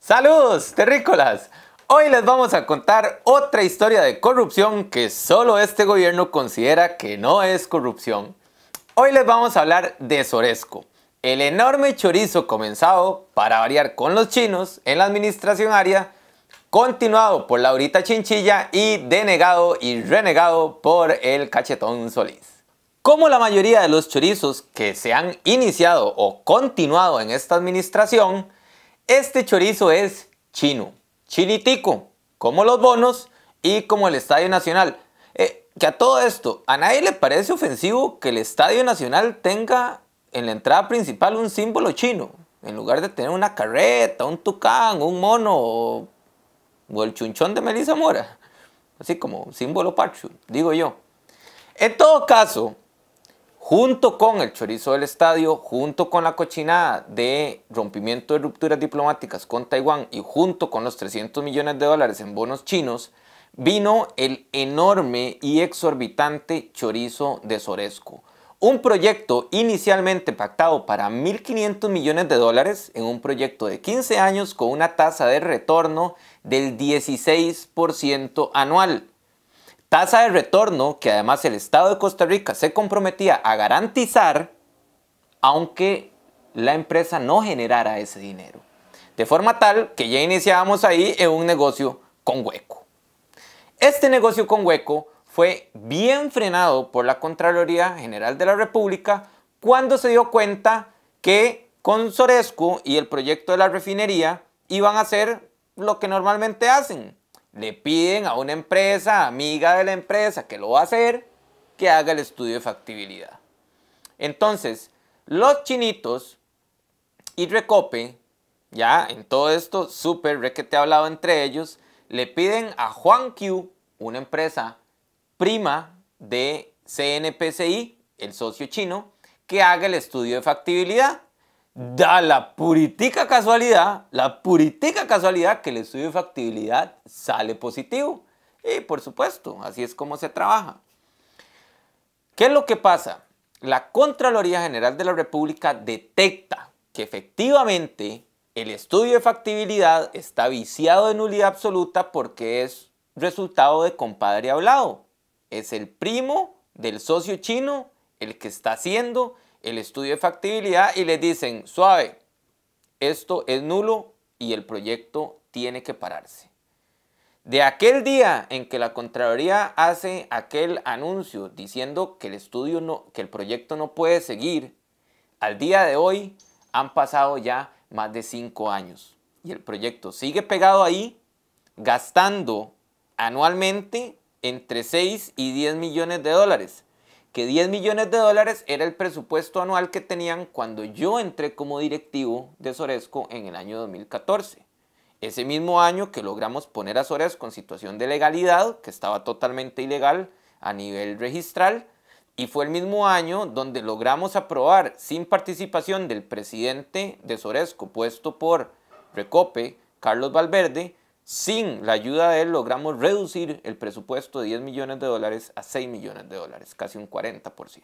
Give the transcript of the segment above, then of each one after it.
¡Saludos, terrícolas! Hoy les vamos a contar otra historia de corrupción que solo este gobierno considera que no es corrupción. Hoy les vamos a hablar de Soresco, el enorme chorizo comenzado, para variar, con los chinos en la administración Aria, continuado por Laurita Chinchilla y denegado y renegado por el Cachetón Solís. Como la mayoría de los chorizos que se han iniciado o continuado en esta administración, este chorizo es chino, chinitico, como los bonos y como el Estadio Nacional. Que a todo esto, ¿a nadie le parece ofensivo que el Estadio Nacional tenga en la entrada principal un símbolo chino? En lugar de tener una carreta, un tucán, un mono o el chunchón de Melissa Mora. Así como símbolo patrio, digo yo. En todo caso, junto con el chorizo del estadio, junto con la cochinada de rompimiento de rupturas diplomáticas con Taiwán y junto con los 300 millones de dólares en bonos chinos, vino el enorme y exorbitante chorizo de Soresco. Un proyecto inicialmente pactado para 1.500 millones de dólares en un proyecto de 15 años con una tasa de retorno del 16% anual. Tasa de retorno que además el Estado de Costa Rica se comprometía a garantizar aunque la empresa no generara ese dinero. De forma tal que ya iniciábamos ahí en un negocio con hueco. Este negocio con hueco fue bien frenado por la Contraloría General de la República cuando se dio cuenta que con Soresco y el proyecto de la refinería iban a hacer lo que normalmente hacen. Le piden a una empresa, amiga de la empresa que lo va a hacer, que haga el estudio de factibilidad. Entonces, los chinitos y Recope, ya en todo esto súper requete hablado entre ellos, le piden a Huanqiu, una empresa prima de CNPCI, el socio chino, que haga el estudio de factibilidad. Da la puritica casualidad que el estudio de factibilidad sale positivo. Y por supuesto, así es como se trabaja. ¿Qué es lo que pasa? La Contraloría General de la República detecta que efectivamente el estudio de factibilidad está viciado de nulidad absoluta porque es resultado de compadre hablado. Es el primo del socio chino el que está haciendo el estudio de factibilidad y les dicen, suave, esto es nulo y el proyecto tiene que pararse. De aquel día en que la Contraloría hace aquel anuncio diciendo que el proyecto no puede seguir, al día de hoy han pasado ya más de 5 años y el proyecto sigue pegado ahí, gastando anualmente entre 6 y 10 millones de dólares. Que 10 millones de dólares era el presupuesto anual que tenían cuando yo entré como directivo de Soresco en el año 2014. Ese mismo año que logramos poner a Soresco en situación de legalidad, que estaba totalmente ilegal a nivel registral, y fue el mismo año donde logramos aprobar sin participación del presidente de Soresco, puesto por Recope, Carlos Valverde. Sin la ayuda de él logramos reducir el presupuesto de 10 millones de dólares a 6 millones de dólares, casi un 40%.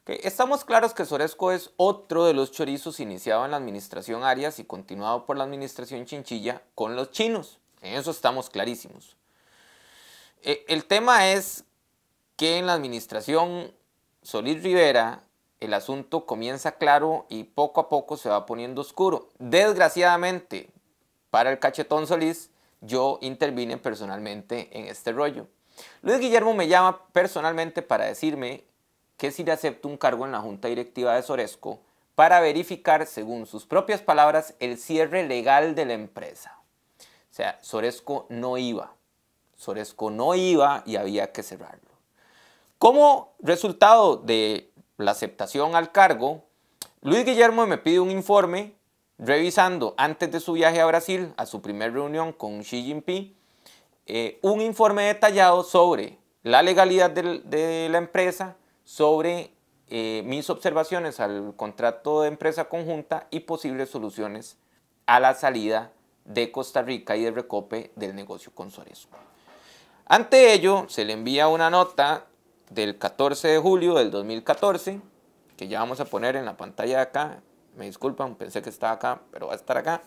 Estamos claros que Soresco es otro de los chorizos iniciado en la administración Arias y continuado por la administración Chinchilla con los chinos. En eso estamos clarísimos. El tema es que en la administración Solís Rivera el asunto comienza claro y poco a poco se va poniendo oscuro. Desgraciadamente, para el Cachetón Solís, yo intervine personalmente en este rollo. Luis Guillermo me llama personalmente para decirme que si le acepto un cargo en la junta directiva de Soresco para verificar, según sus propias palabras, el cierre legal de la empresa. O sea, Soresco no iba y había que cerrarlo. Como resultado de la aceptación al cargo, Luis Guillermo me pide un informe revisando antes de su viaje a Brasil, a su primera reunión con Xi Jinping, un informe detallado sobre la legalidad de la empresa, sobre mis observaciones al contrato de empresa conjunta y posibles soluciones a la salida de Costa Rica y de Recope del negocio con Soresco. Ante ello, se le envía una nota del 14 de julio del 2014, que ya vamos a poner en la pantalla de acá, me disculpan, pensé que estaba acá, pero va a estar acá,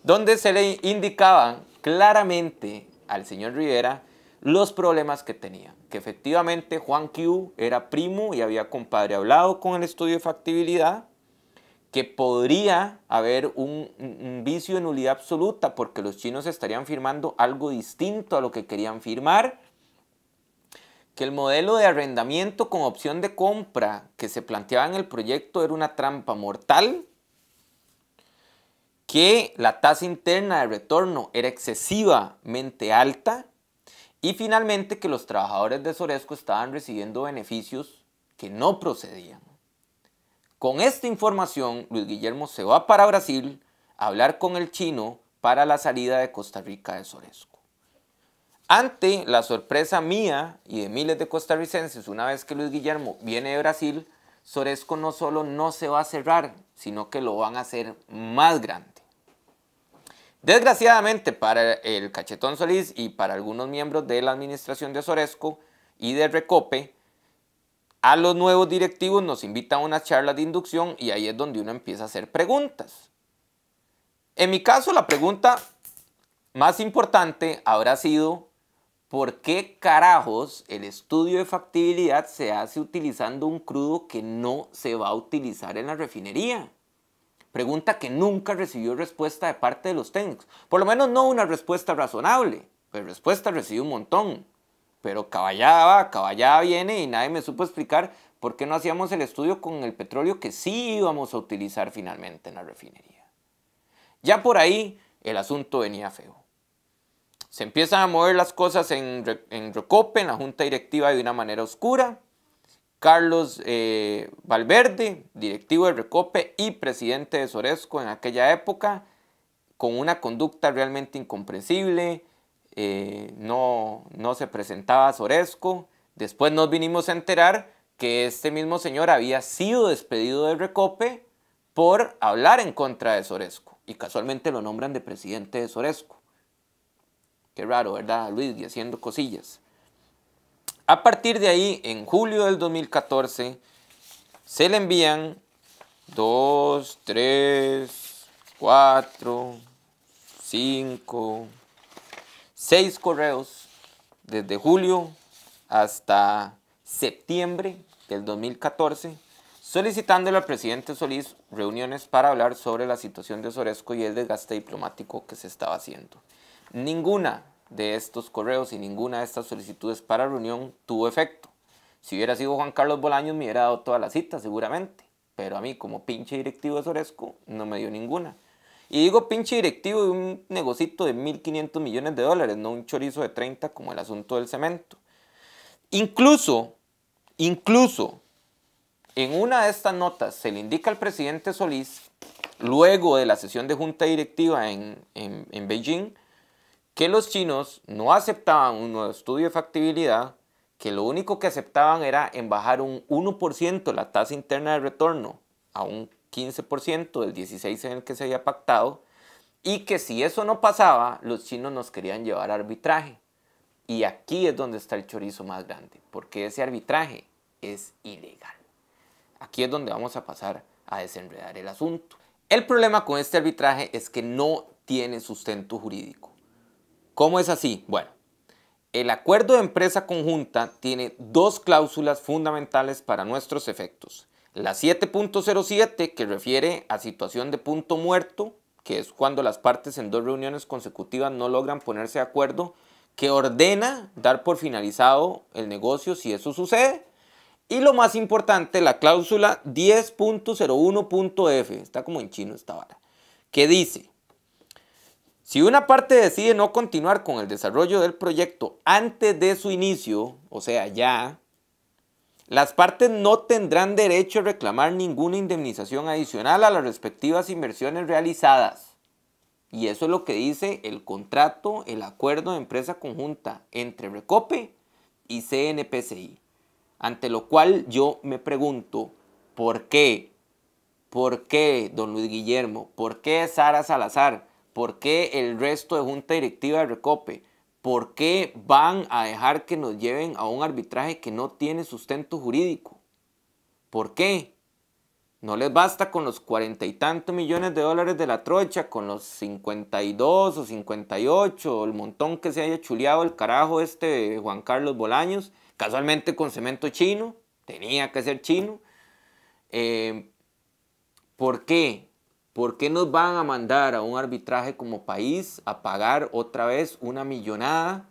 donde se le indicaban claramente al señor Rivera los problemas que tenía. Que efectivamente Juan Q era primo y había compadre hablado con el estudio de factibilidad, que podría haber un vicio de nulidad absoluta porque los chinos estarían firmando algo distinto a lo que querían firmar, que el modelo de arrendamiento con opción de compra que se planteaba en el proyecto era una trampa mortal, que la tasa interna de retorno era excesivamente alta y finalmente que los trabajadores de Soresco estaban recibiendo beneficios que no procedían. Con esta información, Luis Guillermo se va para Brasil a hablar con el chino para la salida de Costa Rica de Soresco. Ante la sorpresa mía y de miles de costarricenses, una vez que Luis Guillermo viene de Brasil, Soresco no solo no se va a cerrar, sino que lo van a hacer más grande. Desgraciadamente para el Cachetón Solís y para algunos miembros de la administración de Soresco y de Recope, a los nuevos directivos nos invitan a unas charlas de inducción y ahí es donde uno empieza a hacer preguntas. En mi caso, la pregunta más importante habrá sido: ¿por qué carajos el estudio de factibilidad se hace utilizando un crudo que no se va a utilizar en la refinería? Pregunta que nunca recibió respuesta de parte de los técnicos. Por lo menos no una respuesta razonable. Pues respuesta recibí un montón. Pero caballada va, caballada viene y nadie me supo explicar por qué no hacíamos el estudio con el petróleo que sí íbamos a utilizar finalmente en la refinería. Ya por ahí el asunto venía feo. Se empiezan a mover las cosas en Recope, en la junta directiva, de una manera oscura. Carlos Valverde, directivo de Recope y presidente de Soresco en aquella época, con una conducta realmente incomprensible, no se presentaba a Soresco. Después nos vinimos a enterar que este mismo señor había sido despedido de Recope por hablar en contra de Soresco y casualmente lo nombran de presidente de Soresco. Qué raro, ¿verdad, Luis? Y haciendo cosillas. A partir de ahí, en julio del 2014, se le envían 2, 3, 4, 5, 6 correos desde julio hasta septiembre del 2014, solicitándole al presidente Solís reuniones para hablar sobre la situación de Soresco y el desgaste diplomático que se estaba haciendo. Ninguna de estos correos y ninguna de estas solicitudes para reunión tuvo efecto. Si hubiera sido Juan Carlos Bolaños me hubiera dado todas las citas seguramente, pero a mí como pinche directivo de Soresco no me dio ninguna. Y digo pinche directivo de un negocito de 1.500 millones de dólares, no un chorizo de 30 como el asunto del cemento. Incluso en una de estas notas se le indica al presidente Solís, luego de la sesión de junta directiva en Beijing, que los chinos no aceptaban un nuevo estudio de factibilidad, que lo único que aceptaban era en bajar un 1% la tasa interna de retorno a un 15% del 16% en el que se había pactado, y que si eso no pasaba, los chinos nos querían llevar a arbitraje. Y aquí es donde está el chorizo más grande, porque ese arbitraje es ilegal. Aquí es donde vamos a pasar a desenredar el asunto. El problema con este arbitraje es que no tiene sustento jurídico. ¿Cómo es así? Bueno, el acuerdo de empresa conjunta tiene dos cláusulas fundamentales para nuestros efectos. La 7.07, que refiere a situación de punto muerto, que es cuando las partes en 2 reuniones consecutivas no logran ponerse de acuerdo, que ordena dar por finalizado el negocio si eso sucede. Y lo más importante, la cláusula 10.01.f, está como en chino esta vara, que dice: si una parte decide no continuar con el desarrollo del proyecto antes de su inicio, o sea, ya, las partes no tendrán derecho a reclamar ninguna indemnización adicional a las respectivas inversiones realizadas. Y eso es lo que dice el contrato, el acuerdo de empresa conjunta entre Recope y CNPCI. Ante lo cual yo me pregunto, ¿por qué? ¿Por qué, don Luis Guillermo? ¿Por qué Sara Salazar? ¿Por qué el resto de junta directiva de Recope? ¿Por qué van a dejar que nos lleven a un arbitraje que no tiene sustento jurídico? ¿Por qué? No les basta con los 40 y tantos millones de dólares de la trocha, con los 52 o 58, o el montón que se haya chuleado el carajo Juan Carlos Bolaños, casualmente con cemento chino, tenía que ser chino. ¿Por qué? ¿Por qué nos van a mandar a un arbitraje como país a pagar otra vez una millonada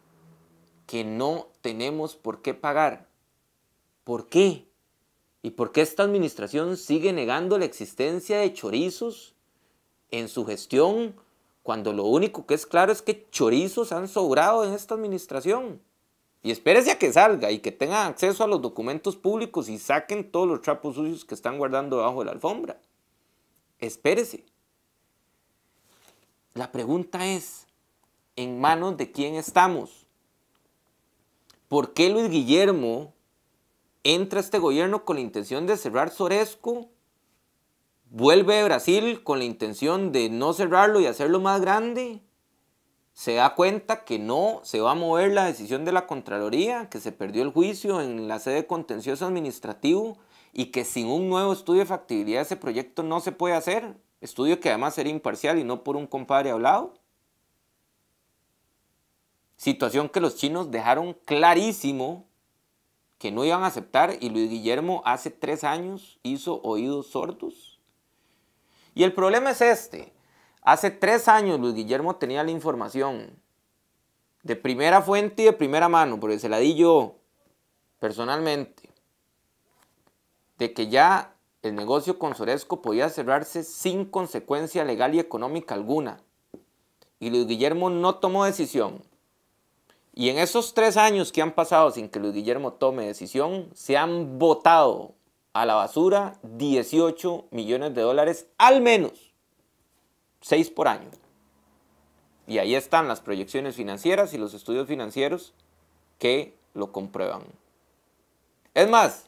que no tenemos por qué pagar? ¿Por qué? ¿Y por qué esta administración sigue negando la existencia de chorizos en su gestión cuando lo único que es claro es que chorizos han sobrado en esta administración? Y espérese a que salga y que tengan acceso a los documentos públicos y saquen todos los trapos sucios que están guardando debajo de la alfombra. Espérese. La pregunta es, ¿en manos de quién estamos? ¿Por qué Luis Guillermo entra a este gobierno con la intención de cerrar Soresco? Vuelve de Brasil con la intención de no cerrarlo y hacerlo más grande. Se da cuenta que no se va a mover la decisión de la Contraloría, que se perdió el juicio en la sede contencioso administrativo y que sin un nuevo estudio de factibilidad ese proyecto no se puede hacer. Estudio que además sería imparcial y no por un compadre hablado. Situación que los chinos dejaron clarísimo que no iban a aceptar y Luis Guillermo hace 3 años hizo oídos sordos. Y el problema es este. Hace 3 años Luis Guillermo tenía la información de primera fuente y de primera mano, porque se la di yo personalmente, de que ya el negocio con Soresco podía cerrarse sin consecuencia legal y económica alguna. Y Luis Guillermo no tomó decisión. Y en esos 3 años que han pasado sin que Luis Guillermo tome decisión, se han botado a la basura 18 millones de dólares al menos. 6 por año. Y ahí están las proyecciones financieras y los estudios financieros que lo comprueban. Es más,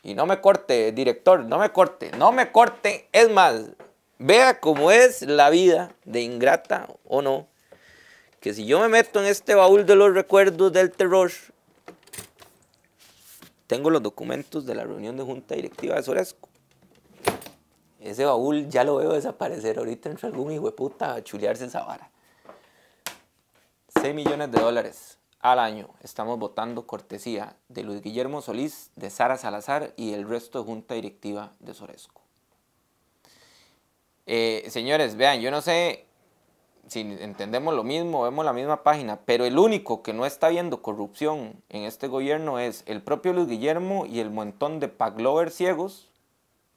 y no me corte, director, no me corte, es más, vea cómo es la vida de ingrata o no, que si yo me meto en este baúl de los recuerdos del terror, tengo los documentos de la reunión de junta directiva de Soresco. Ese baúl ya lo veo desaparecer. Ahorita entra algún hijueputa a chulearse esa vara. 6 millones de dólares al año estamos votando cortesía de Luis Guillermo Solís, de Sara Salazar y el resto de junta directiva de Soresco. Señores, vean, yo no sé si entendemos lo mismo, vemos la misma página, pero el único que no está viendo corrupción en este gobierno es el propio Luis Guillermo y el montón de PAC lovers ciegos.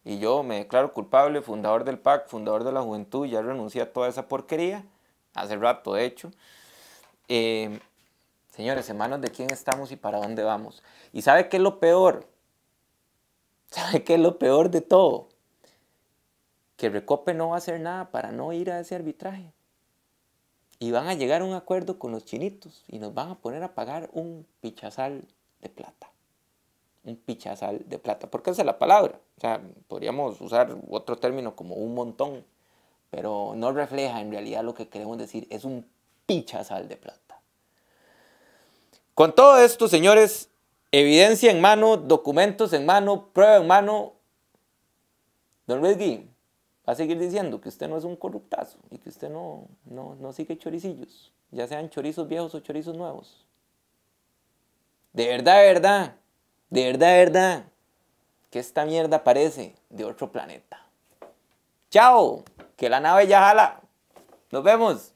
Y yo me declaro culpable, fundador del PAC, fundador de la Juventud, ya renuncié a toda esa porquería, hace rato de hecho. Señores, ¿en manos de quién estamos y para dónde vamos? ¿Y sabe qué es lo peor? ¿Sabe qué es lo peor de todo? Que Recope no va a hacer nada para no ir a ese arbitraje. Y van a llegar a un acuerdo con los chinitos y nos van a poner a pagar un pichazal de plata. Un pichazal de plata, porque esa es la palabra. O sea, podríamos usar otro término como un montón, pero no refleja en realidad lo que queremos decir, es un pichazal de plata. Con todo esto, señores, evidencia en mano, documentos en mano, prueba en mano, don Luis Gui va a seguir diciendo que usted no es un corruptazo y que usted no sigue choricillos, ya sean chorizos viejos o chorizos nuevos. De verdad, que esta mierda parece de otro planeta. ¡Chao! Que la nave ya jala. Nos vemos.